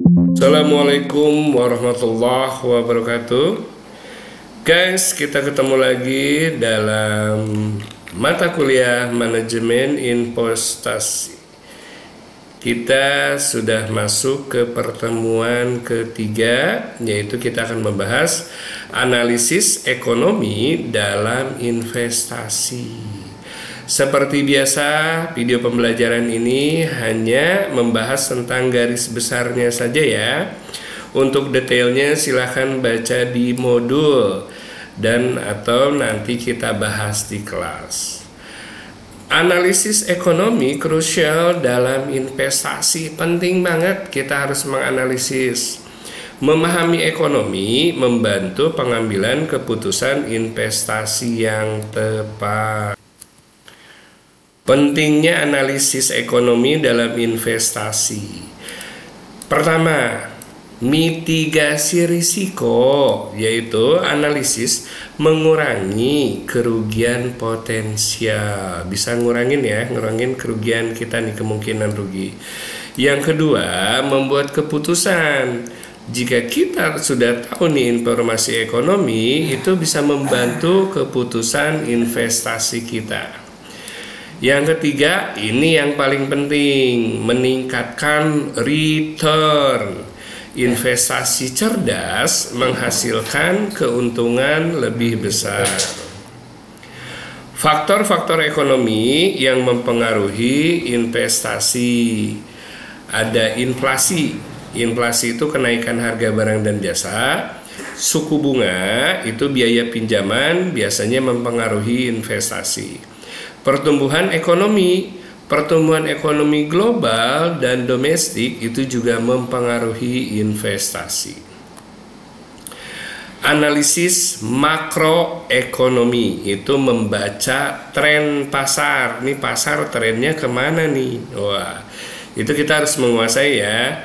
Assalamualaikum warahmatullahi wabarakatuh. Guys, kita ketemu lagi dalam mata kuliah manajemen investasi. Kita sudah masuk ke pertemuan ketiga, yaitu kita akan membahas analisis ekonomi dalam investasi. Seperti biasa, video pembelajaran ini hanya membahas tentang garis besarnya saja ya. Untuk detailnya silahkan baca di modul dan atau nanti kita bahas di kelas. Analisis ekonomi krusial dalam investasi, penting banget kita harus menganalisis. Memahami ekonomi membantu pengambilan keputusan investasi yang tepat. Pentingnya analisis ekonomi dalam investasi. Pertama, mitigasi risiko, yaitu analisis mengurangi kerugian potensial. Bisa ngurangin kerugian kita nih, kemungkinan rugi. Yang kedua, membuat keputusan. Jika kita sudah tahu nih informasi ekonomi, itu bisa membantu keputusan investasi kita. Yang ketiga, ini yang paling penting, meningkatkan return. Investasi cerdas menghasilkan keuntungan lebih besar. Faktor-faktor ekonomi yang mempengaruhi investasi. Ada inflasi. Inflasi itu kenaikan harga barang dan jasa. Suku bunga itu biaya pinjaman biasanya mempengaruhi investasi. Pertumbuhan ekonomi global dan domestik itu juga mempengaruhi investasi. Analisis makroekonomi itu membaca tren pasar. Ini pasar trennya kemana nih? Wah, itu kita harus menguasai ya.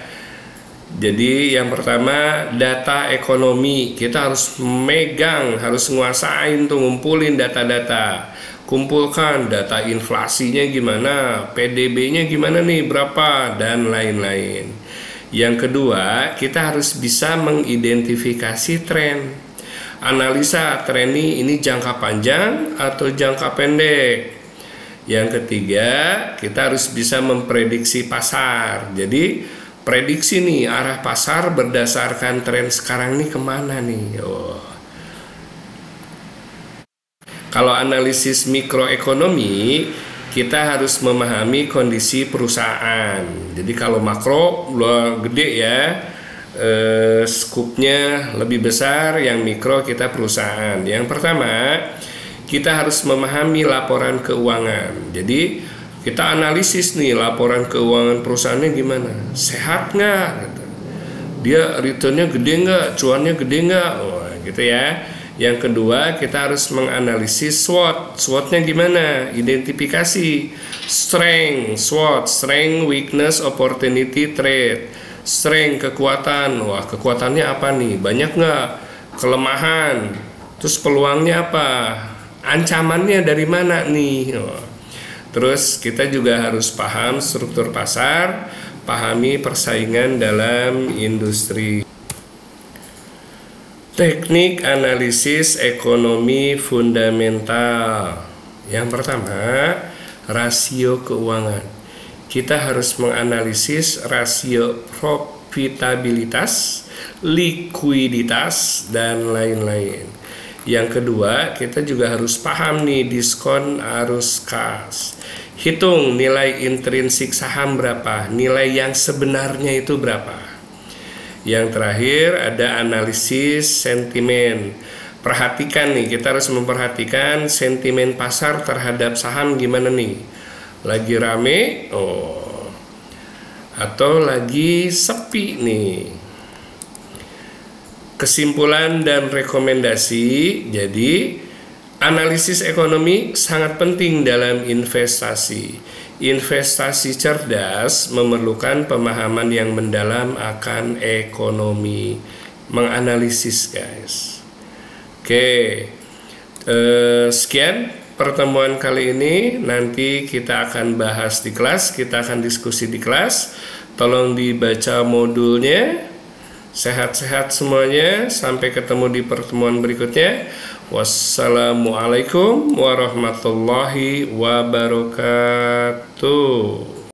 Jadi yang pertama, data ekonomi. Kita harus megang, harus nguasain tuh, ngumpulin data-data. Kumpulkan data inflasinya gimana, PDB-nya gimana nih, berapa, dan lain-lain. Yang kedua, kita harus bisa mengidentifikasi tren. Analisa tren ini jangka panjang atau jangka pendek. Yang ketiga, kita harus bisa memprediksi pasar. Jadi, prediksi nih arah pasar berdasarkan tren sekarang nih kemana nih. Kalau analisis mikroekonomi, kita harus memahami kondisi perusahaan. Jadi kalau makro gede ya, skupnya lebih besar, yang mikro kita perusahaan. Yang pertama, kita harus memahami laporan keuangan. Jadi kita analisis nih laporan keuangan perusahaannya gimana, sehat nggak? Dia returnnya gede nggak, cuannya gede nggak? Gitu ya. Yang kedua, kita harus menganalisis SWOT. SWOT-nya gimana? Identifikasi strength, SWOT, strength, weakness, opportunity, threat. Strength, kekuatan. Wah, kekuatannya apa nih? Banyak nggak? Kelemahan. Terus peluangnya apa? Ancamannya dari mana nih? Terus kita juga harus paham struktur pasar, pahami persaingan dalam industri. Teknik analisis ekonomi fundamental. Yang pertama, rasio keuangan. Kita harus menganalisis rasio profitabilitas, likuiditas, dan lain-lain. Yang kedua, kita juga harus paham nih diskon arus kas. Hitung nilai intrinsik saham berapa, nilai yang sebenarnya itu berapa. Yang terakhir ada analisis sentimen. Perhatikan nih, kita harus memperhatikan sentimen pasar terhadap saham gimana nih. Lagi rame, atau lagi sepi nih. Kesimpulan dan rekomendasi. Jadi, analisis ekonomi sangat penting dalam investasi. Investasi cerdas memerlukan pemahaman yang mendalam akan ekonomi. Menganalisis, guys. Oke, sekian pertemuan kali ini. Nanti kita akan bahas di kelas, kita akan diskusi di kelas. tolong dibaca modulnya. Sehat-sehat semuanya, sampai ketemu di pertemuan berikutnya. Wassalamualaikum warahmatullahi wabarakatuh.